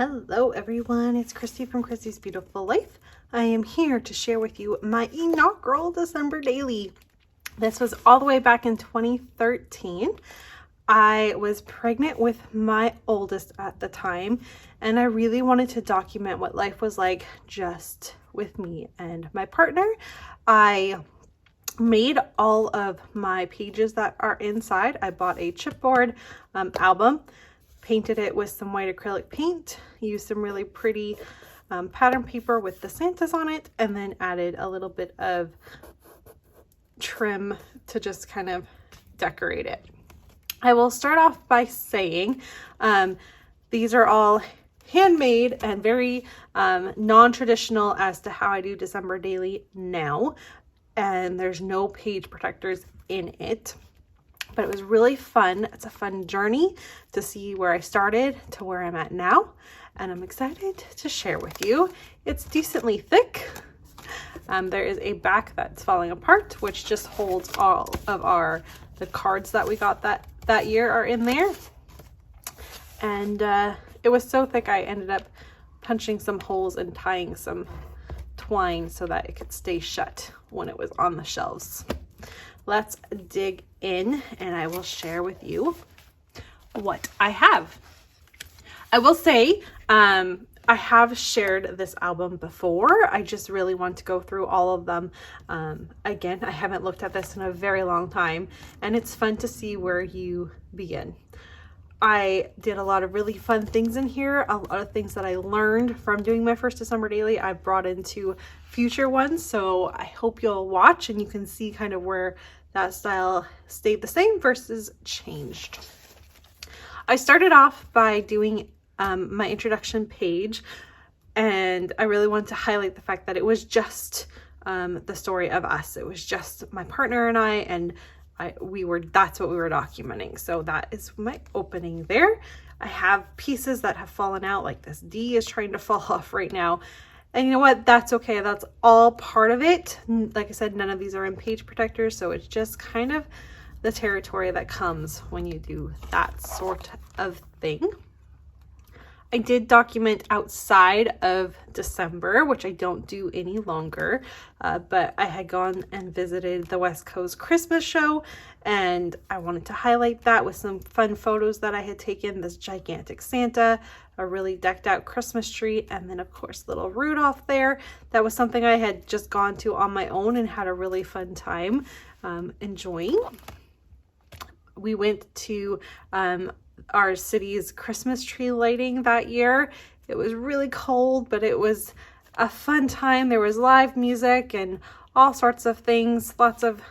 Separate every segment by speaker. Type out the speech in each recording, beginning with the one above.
Speaker 1: Hello everyone, it's Christy from Christy's Beautiful Life. I am here to share with you my inaugural December daily. This was all the way back in 2013. I was pregnant with my oldest at the time, and I really wanted to document what life was like just with me and my partner. I made all of my pages that are inside. I bought a chipboard album, painted it with some white acrylic paint, used some really pretty pattern paper with the Santas on it, and then added a little bit of trim to just kind of decorate it. I will start off by saying these are all handmade and very non-traditional as to how I do December daily now, and there's no page protectors in it. But it was really fun. It's a fun journey to see where I started to where I'm at now, and I'm excited to share with you. It's decently thick. There is a back that's falling apart, which just holds all of the cards that we got that year are in there. And it was so thick I ended up punching some holes and tying some twine so that it could stay shut when it was on the shelves. Let's dig in and I will share with you what I have. I will say I have shared this album before. I just really want to go through all of them. Again, I haven't looked at this in a very long time, and it's fun to see where you begin. I did a lot of really fun things in here, a lot of things that I learned from doing my first December daily I brought into future ones, so I hope you'll watch and you can see kind of where that style stayed the same versus changed. I started off by doing my introduction page, and I really wanted to highlight the fact that it was just the story of us. It was just my partner and I, and that's what we were documenting. So that is my opening there. I have pieces that have fallen out, like this D is trying to fall off right now. And you know what? That's okay. That's all part of it. Like I said, none of these are in page protectors, so it's just kind of the territory that comes when you do that sort of thing. I did document outside of December, which I don't do any longer, but I had gone and visited the West Coast Christmas show, and I wanted to highlight that with some fun photos that I had taken. This gigantic Santa, a really decked out Christmas tree, and then of course little Rudolph there. That was something I had just gone to on my own and had a really fun time enjoying. We went to our city's Christmas tree lighting that year. It was really cold, but it was a fun time. There was live music and all sorts of things, lots of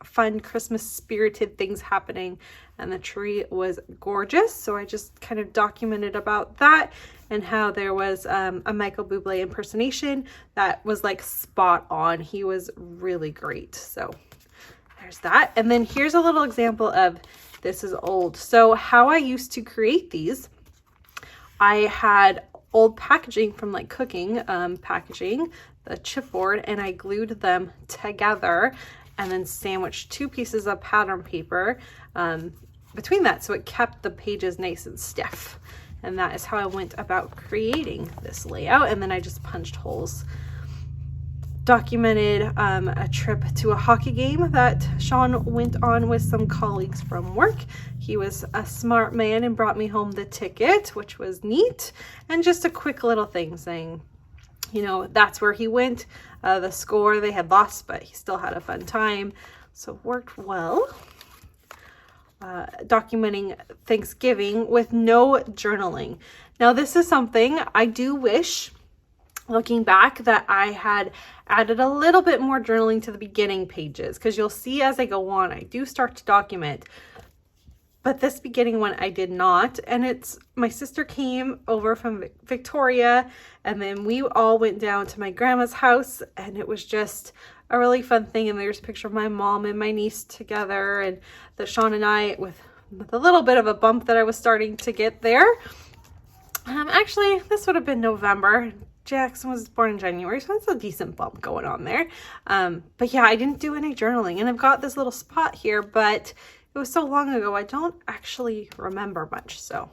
Speaker 1: fun Christmas spirited things happening, and the tree was gorgeous. So I just kind of documented about that and how there was a Michael Bublé impersonation that was like spot on. He was really great. So there's that. And then here's a little example of, this is old. So how I used to create these, I had old packaging from like cooking packaging, the chipboard, and I glued them together and then sandwiched two pieces of pattern paper between that, so it kept the pages nice and stiff. And that is how I went about creating this layout. And then I just punched holes. Documented a trip to a hockey game that Sean went on with some colleagues from work. He was a smart man and brought me home the ticket, which was neat. And just a quick little thing saying, you know, that's where he went. The score, they had lost, but he still had a fun time. So worked well. Documenting Thanksgiving with no journaling. Now this is something I do wish, looking back, that I had added a little bit more journaling to the beginning pages, because you'll see as I go on, I do start to document. But this beginning one I did not, and it's, my sister came over from Victoria, and then we all went down to my grandma's house, and it was just a really fun thing. And there's a picture of my mom and my niece together, and that Sean and I, with a little bit of a bump that I was starting to get there. Actually, this would have been November. Jackson was born in January, so that's a decent bump going on there. But yeah, I didn't do any journaling, and I've got this little spot here, but it was so long ago, I don't actually remember much, so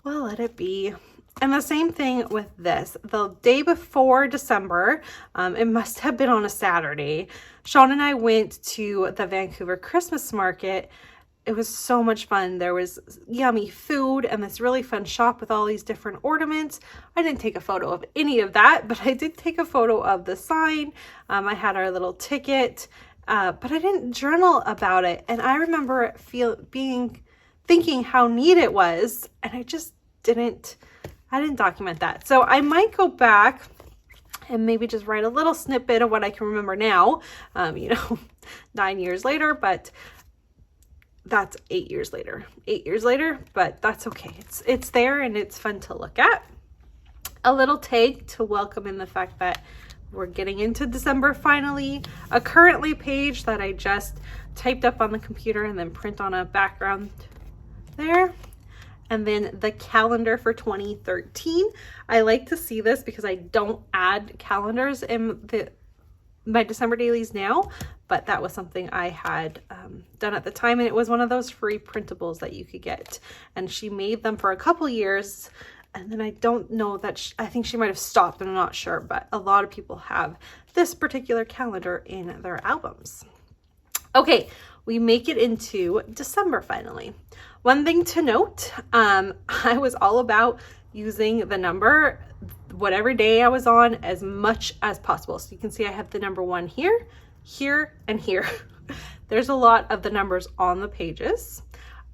Speaker 1: we'll let it be. And the same thing with this. The day before December, it must have been on a Saturday, Sean and I went to the Vancouver Christmas market. It was so much fun. There was yummy food and this really fun shop with all these different ornaments. I didn't take a photo of any of that, but I did take a photo of the sign. I had our little ticket, but I didn't journal about it. And I remember thinking how neat it was, and I didn't document that. So I might go back and maybe just write a little snippet of what I can remember now, 9 years later, but that's 8 years later. 8 years later, but that's okay. It's there and it's fun to look at. A little tag to welcome in the fact that we're getting into December finally. A currently page that I just typed up on the computer and then print on a background there. And then the calendar for 2013. I like to see this because I don't add calendars in my December dailies now, but that was something I had done at the time, and it was one of those free printables that you could get. And she made them for a couple years, and then I don't know that I think she might have stopped, I'm not sure, but a lot of people have this particular calendar in their albums. Okay, we make it into December finally. One thing to note, I was all about using the number, whatever day I was on, as much as possible. So you can see I have the number 1 here, here, and here. There's a lot of the numbers on the pages.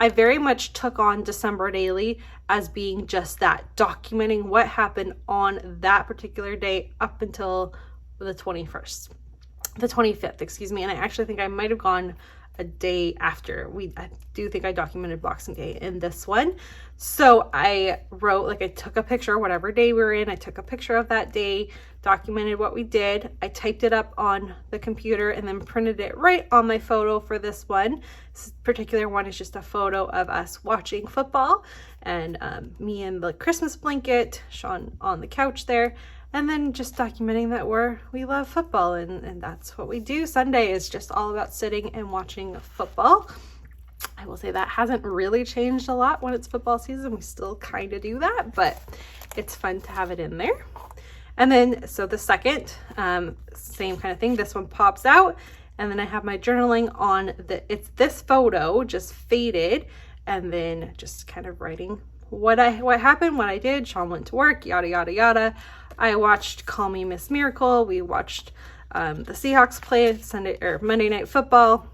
Speaker 1: I very much took on December daily as being just that, documenting what happened on that particular day up until the 25th, excuse me. And I actually think I might have gone a day after. I do think I documented Boxing Day in this one. So I wrote, I took a picture, whatever day we were in, I took a picture of that day, documented what we did. I typed it up on the computer and then printed it right on my photo for this one. This particular one is just a photo of us watching football and me in the Christmas blanket, Sean on the couch there. And then just documenting that we love football and that's what we do. Sunday is just all about sitting and watching football. I will say that hasn't really changed a lot when it's football season. We still kind of do that, but it's fun to have it in there. And then, so the second, same kind of thing. This one pops out, and then I have my journaling on it's this photo just faded, and then just kind of writing what happened, what I did. Sean went to work, yada, yada, yada. I watched Call Me Miss Miracle. We watched the Seahawks play Monday Night Football.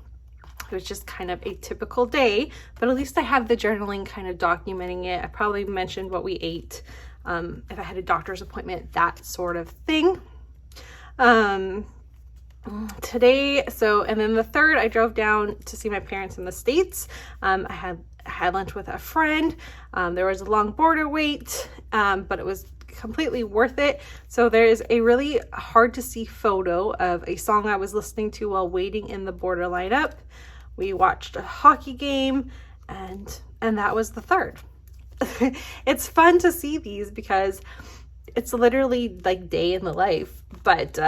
Speaker 1: It was just kind of a typical day, but at least I have the journaling kind of documenting it. I probably mentioned what we ate, if I had a doctor's appointment, that sort of thing. Today, and then the 3rd, I drove down to see my parents in the States. I had lunch with a friend. There was a long border wait, but it was completely worth it. So there is a really hard to see photo of a song I was listening to while waiting in the border lineup. We watched a hockey game, and that was the 3rd. It's fun to see these because it's literally day in the life, but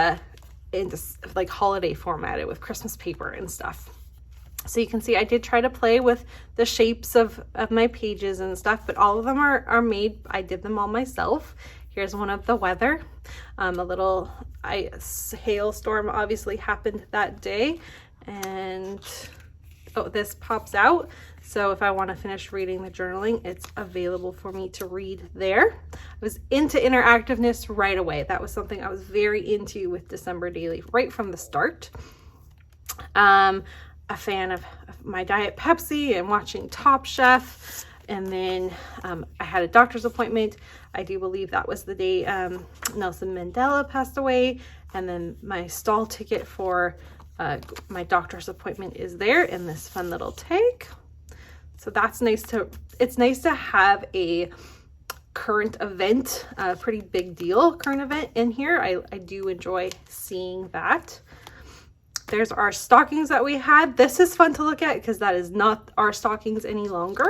Speaker 1: in just holiday formatted with Christmas paper and stuff. So you can see I did try to play with the shapes of my pages and stuff, but all of them are made. I did them all myself. Here's one of the weather. A little hailstorm obviously happened that day, and this pops out. So if I want to finish reading the journaling, it's available for me to read there. I was into interactiveness right away. That was something I was very into with December Daily right from the start. A fan of my Diet Pepsi and watching Top Chef. And then I had a doctor's appointment. I do believe that was the day Nelson Mandela passed away. And then my stall ticket for my doctor's appointment is there in this fun little tag. So that's nice it's nice to have a current event, a pretty big deal current event in here. I do enjoy seeing that. There's our stockings that we had. This is fun to look at because that is not our stockings any longer.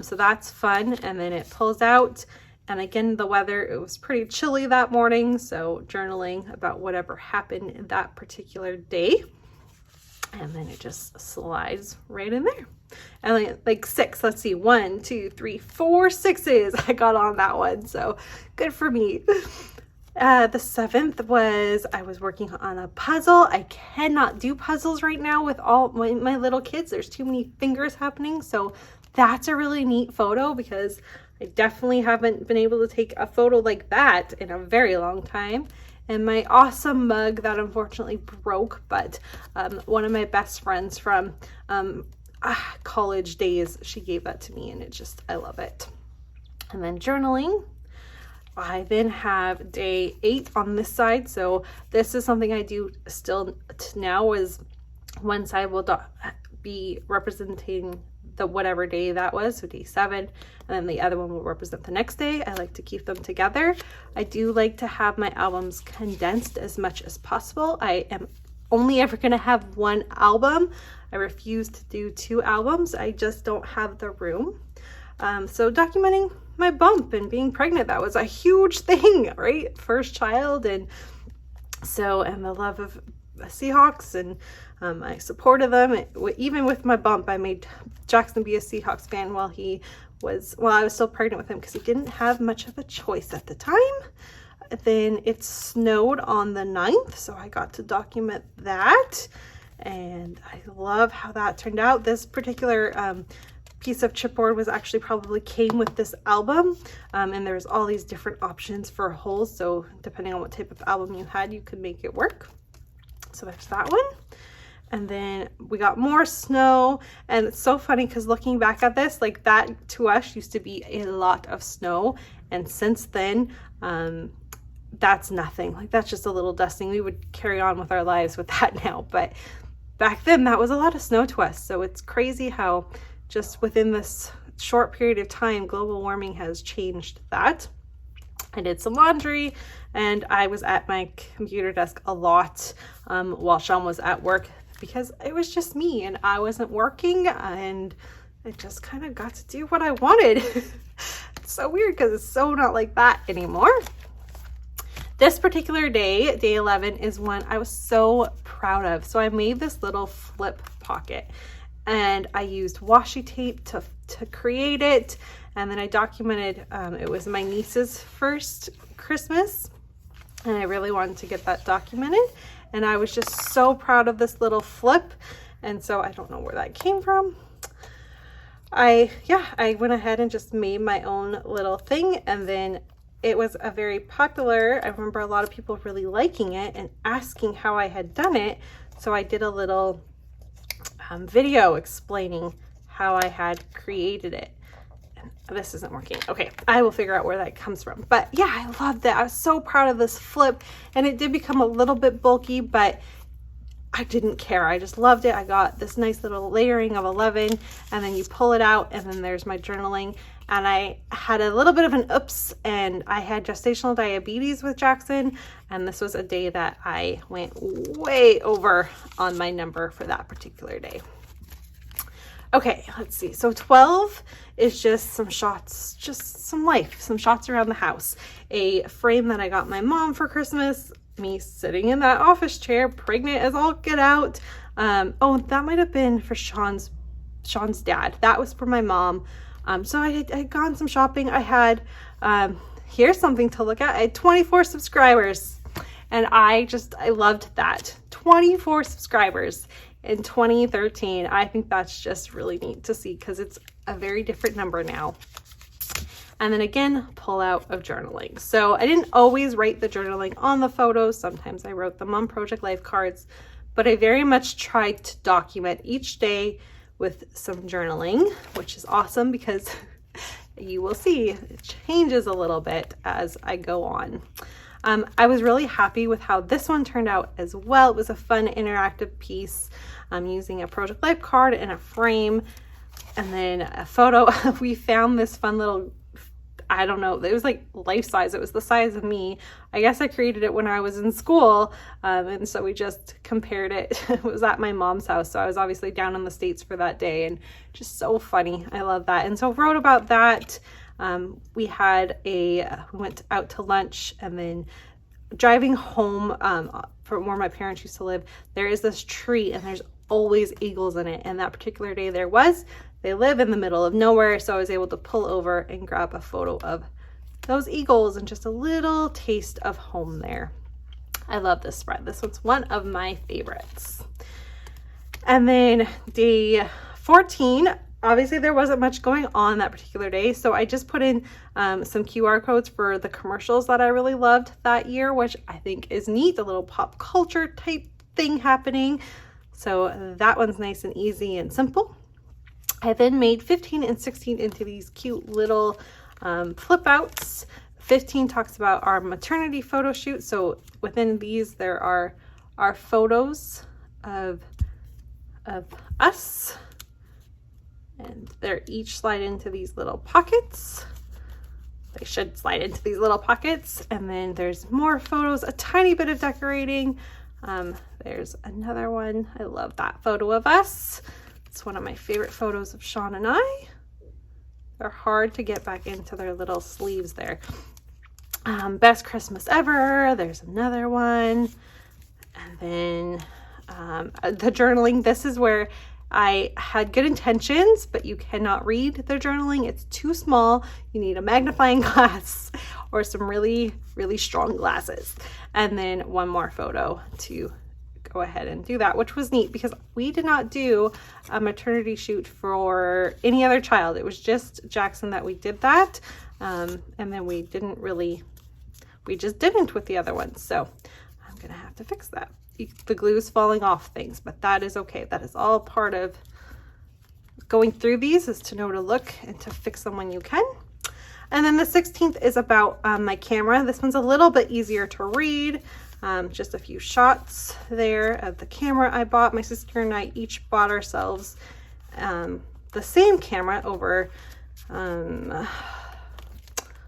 Speaker 1: So that's fun. And then it pulls out. And again, the weather, it was pretty chilly that morning. So journaling about whatever happened that particular day. And then it just slides right in there. And like 6, let's see, 1, 2, 3, 4 6s I got on that one. So good for me. The 7th was I was working on a puzzle. I cannot do puzzles right now with all my little kids. There's too many fingers happening. So that's a really neat photo because I definitely haven't been able to take a photo like that in a very long time. And my awesome mug that unfortunately broke, but one of my best friends from college days, she gave that to me, and I love it. And then journaling. I then have day 8 on this side. So this is something I do still now, is one side will be representing the whatever day that was, so day 7, and then the other one will represent the next day. I like to keep them together. I do like to have my albums condensed as much as possible. I am only ever going to have one album. I refuse to do 2 albums. I just don't have the room. So documenting my bump and being pregnant, that was a huge thing, right? First child, and the love of Seahawks, and I supported them. Even with my bump, I made Jackson be a Seahawks fan while I was still pregnant with him, because he didn't have much of a choice at the time. Then it snowed on the 9th, so I got to document that, and I love how that turned out. This particular piece of chipboard was actually probably came with this album, and there's all these different options for holes, so depending on what type of album you had, you could make it work. So there's that one. And then we got more snow, and it's so funny because looking back at this, like that to us used to be a lot of snow, and since then that's nothing. Like that's just a little dusting. We would carry on with our lives with that now, but back then that was a lot of snow to us. So it's crazy how just within this short period of time global warming has changed that. I did some laundry, and I was at my computer desk a lot while Sean was at work, because it was just me and I wasn't working, and I just kind of got to do what I wanted. It's so weird because it's so not like that anymore. This particular day, day 11, is one I was so proud of. So I made this little flip pocket, and I used washi tape to create it. And then I documented, it was my niece's first Christmas, and I really wanted to get that documented. And I was just so proud of this little flip. And so I don't know where that came from. I went ahead and just made my own little thing. And then it was a very popular, I remember a lot of people really liking it and asking how I had done it. So I did a little video explaining how I had created it. This isn't working. Okay, I will figure out where that comes from. But yeah, I loved it. I was so proud of this flip, and it did become a little bit bulky, but I didn't care. I just loved it. I got this nice little layering of 11, and then you pull it out, and then there's my journaling. And I had a little bit of an oops, and I had gestational diabetes with Jackson, and this was a day that I went way over on my number for that particular day. Okay, let's see. So 12 is just some shots, just some life, some shots around the house. A frame that I got my mom for Christmas, me sitting in that office chair, pregnant as all get out. Oh, that might have been for Sean's dad. That was for my mom. So I had gone some shopping. I had, here's something to look at. I had 24 subscribers, and I loved that. 24 subscribers. In 2013. I think that's just really neat to see, because it's a very different number now. And then again, pull out of journaling. So I didn't always write the journaling on the photos. Sometimes I wrote them on Project Life cards, but I very much tried to document each day with some journaling, which is awesome because you will see it changes a little bit as I go on. I was really happy with how this one turned out as well. It was a fun interactive piece. I'm using a Project Life card and a frame, and then a photo. We found this fun little, I don't know, it was like life size. It was the size of me. I guess I created it when I was in school, and so we just compared it. It was at my mom's house, so I was obviously down in the States for that day, and just so funny. I love that. And so wrote about that. We went out to lunch, and then driving home from where my parents used to live, there is this tree, and there's always eagles in it. And that particular day there was. they live in the middle of nowhere, so I was able to pull over and grab a photo of those eagles and just a little taste of home there. I love this spread. This one's one of my favorites. And then day 14, obviously there wasn't much going on that particular day, so I just put in some QR codes for the commercials that I really loved that year, which I think is neat, a little pop culture type thing happening. So that one's nice and easy and simple. I then made 15 and 16 into these cute little flip outs. 15 talks about our maternity photo shoot. So within these, there are our photos of us, and they're each slide into these little pockets. They should slide into these little pockets. And then there's more photos, a tiny bit of decorating. There's another one. I love that photo of us. It's one of my favorite photos of Sean and I. They're hard to get back into their little sleeves there. Best Christmas ever. There's another one. And then the journaling. This is where I had good intentions, but you cannot read the journaling. It's too small. You need a magnifying glass or some really, really strong glasses. And then one more photo to go ahead and do that, which was neat because we did not do a maternity shoot for any other child. It was just Jackson that we did that. And then we just didn't with the other ones. So I'm going to have to fix that. The glue is falling off things, but that is okay. That is all part of going through these, is to know to look and to fix them when you can. And then the 16th is about my camera. This one's a little bit easier to read. Just a few shots there of the camera I bought. My sister and I each bought ourselves the same camera over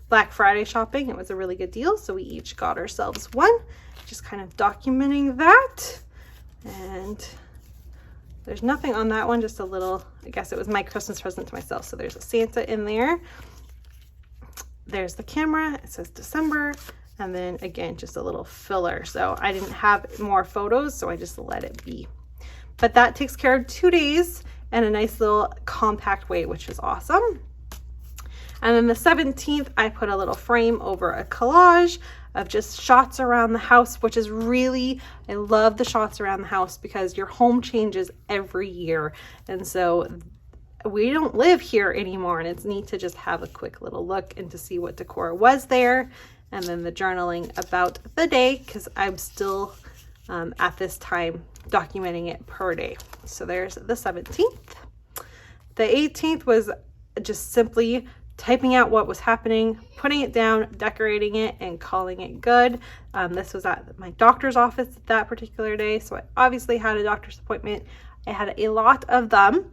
Speaker 1: Black Friday shopping. It was a really good deal, so we each got ourselves one. Just kind of documenting that. And there's nothing on that one, just a little, I guess it was my Christmas present to myself. So there's a Santa in there. There's the camera, it says December, and then again, just a little filler. So I didn't have more photos, so I just let it be. But that takes care of 2 days in a nice little compact way, which is awesome. And then the 17th, I put a little frame over a collage of just shots around the house, which is really, I love the shots around the house because your home changes every year. And so we don't live here anymore, and it's neat to just have a quick little look and to see what decor was there. And then the journaling about the day, because I'm still at this time documenting it per day. So there's the 17th. The 18th was just simply typing out what was happening, putting it down, decorating it, and calling it good. This was at my doctor's office that particular day, so I obviously had a doctor's appointment. I had a lot of them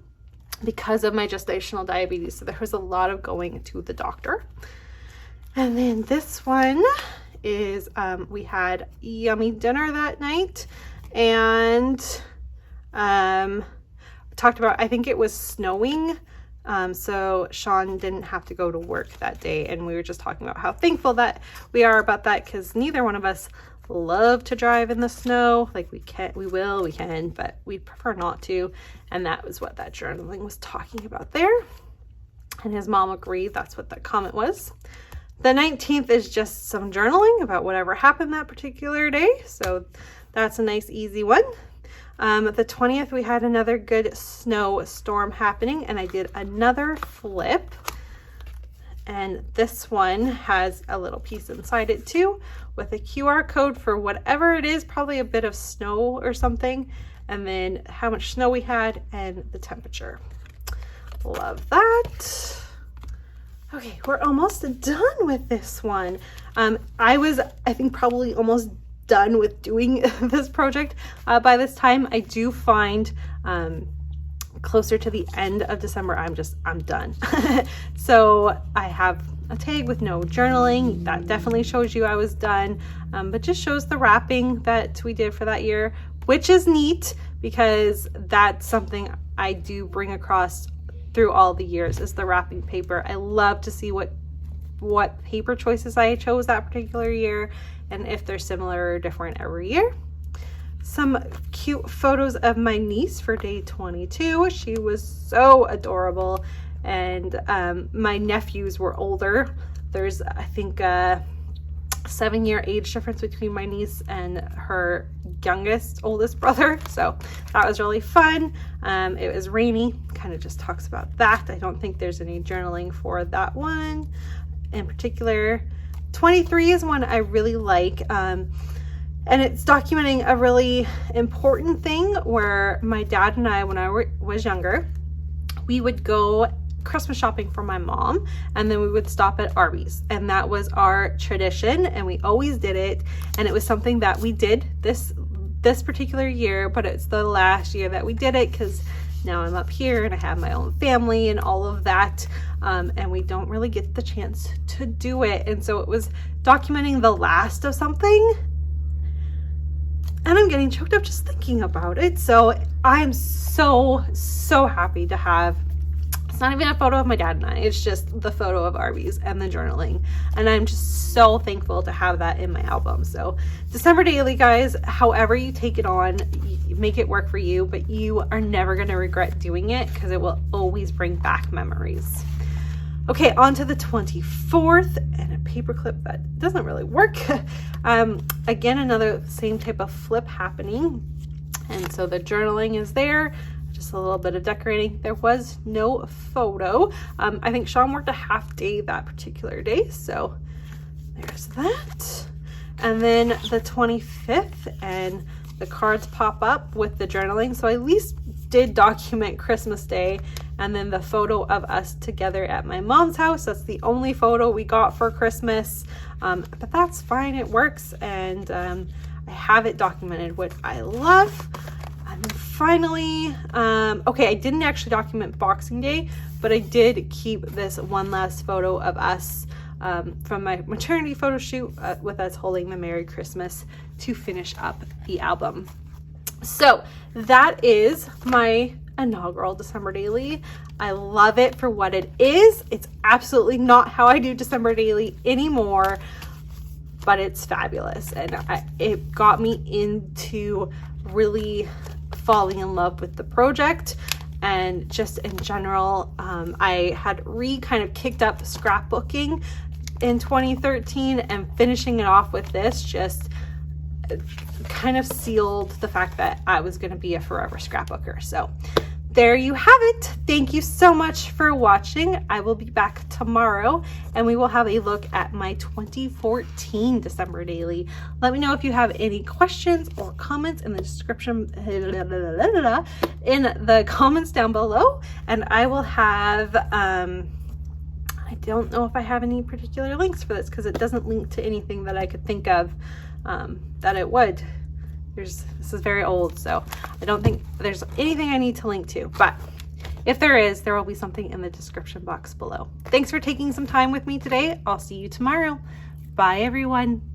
Speaker 1: because of my gestational diabetes, so there was a lot of going to the doctor. And then this one is we had yummy dinner that night, and talked about, I think it was snowing. So Sean didn't have to go to work that day, and we were just talking about how thankful that we are about that, because neither one of us love to drive in the snow. Like we can, but we prefer not to. And that was what that journaling was talking about there. And his mom agreed. That's what that comment was. The 19th is just some journaling about whatever happened that particular day. So that's a nice, easy one. The 20th, we had another good snow storm happening, and I did another flip. And this one has a little piece inside it too, with a QR code for whatever it is, probably a bit of snow or something, and then how much snow we had and the temperature. Love that. Okay, we're almost done with this one. I think probably almost done with doing this project by this time. I do find closer to the end of December, I'm done. So I have a tag with no journaling. That definitely shows you I was done, but just shows the wrapping that we did for that year, which is neat because that's something I do bring across through all the years, is the wrapping paper. I love to see what paper choices I chose that particular year, and if they're similar or different every year. some cute photos of my niece for day 22. She was so adorable, and my nephews were older. There's, I think, 7-year age difference between my niece and her oldest brother, so that was really fun. It was rainy, kind of just talks about that. I don't think there's any journaling for that one in particular. 23 is one I really like, and it's documenting a really important thing where my dad and I, when I was younger, we would go Christmas shopping for my mom, and then we would stop at Arby's, and that was our tradition, and we always did it. And it was something that we did this particular year, but it's the last year that we did it because now I'm up here and I have my own family and all of that, and we don't really get the chance to do it. And so it was documenting the last of something, and I'm getting choked up just thinking about it. So I'm so happy to have, it's not even a photo of my dad and I, it's just the photo of Arby's and the journaling. And I'm just so thankful to have that in my album. So December daily, guys, however you take it on, make it work for you, but you are never going to regret doing it because it will always bring back memories. Okay, on to the 24th, and a paper clip that doesn't really work. Again, another same type of flip happening. And so the journaling is there. Just a little bit of decorating. There was no photo. I think Sean worked a half day that particular day, so there's that. And then the 25th, and the cards pop up with the journaling. So I at least did document Christmas Day, and then the photo of us together at my mom's house. That's the only photo we got for Christmas, but that's fine, it works, and I have it documented, which I love. And then finally, okay, I didn't actually document Boxing Day, but I did keep this one last photo of us from my maternity photo shoot with us holding the Merry Christmas to finish up the album. So that is my inaugural December daily. I love it for what it is. It's absolutely not how I do December daily anymore, but it's fabulous, and it got me into really falling in love with the project. And just in general, I had kind of kicked up scrapbooking in 2013, and finishing it off with this just kind of sealed the fact that I was going to be a forever scrapbooker. So there you have it. Thank you so much for watching. I will be back tomorrow, and we will have a look at my 2014 December daily. Let me know if you have any questions or comments in the description, in the comments down below, and I will have, I don't know if I have any particular links for this because it doesn't link to anything that I could think of that it would. This is very old, so I don't think there's anything I need to link to, but if there is, there will be something in the description box below. Thanks for taking some time with me today. I'll see you tomorrow. Bye, everyone.